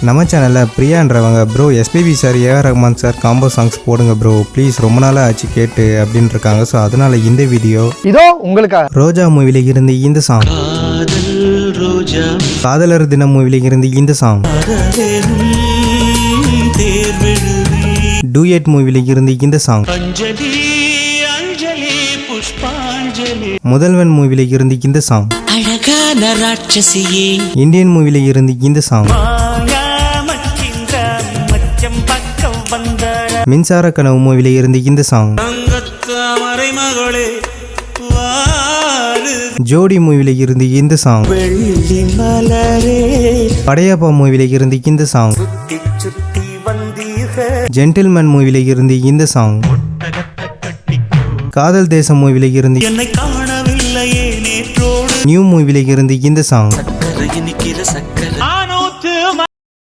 நம்ம சேனலில் பிரியான்றவங்க bro SPB sir A R Rahman sir combo songs போடுங்க ப்ரோ ப்ளீஸ் ரொம்ப நாளாக ஆச்சு கேட்டு அப்படின்னு இருக்காங்க. ஸோ அதனால இந்த வீடியோ இதோ உங்களுக்கா. ரோஜா மூவில இருந்து இந்த சாங், காதலர் தினம் மூவில இருந்து இந்த சாங், டூயட் மூவில இருந்து இந்த சாங், முதல்வன் மூவில இருந்து இந்த சாங், இந்தியன் மூவில இருந்து இந்த சாங், மின்சார கனவு மூவில இருந்து இந்த சாங், ஜோடி மூவில இருந்து இந்த சாங், படையப்பா மூவில இருந்து இந்த சாங், ஜென்டில்மேன் மூவில இருந்து இந்த சாங், காதல் தேசம் மூவில இருந்து நியூ மூவில இருந்து இந்த சாங்,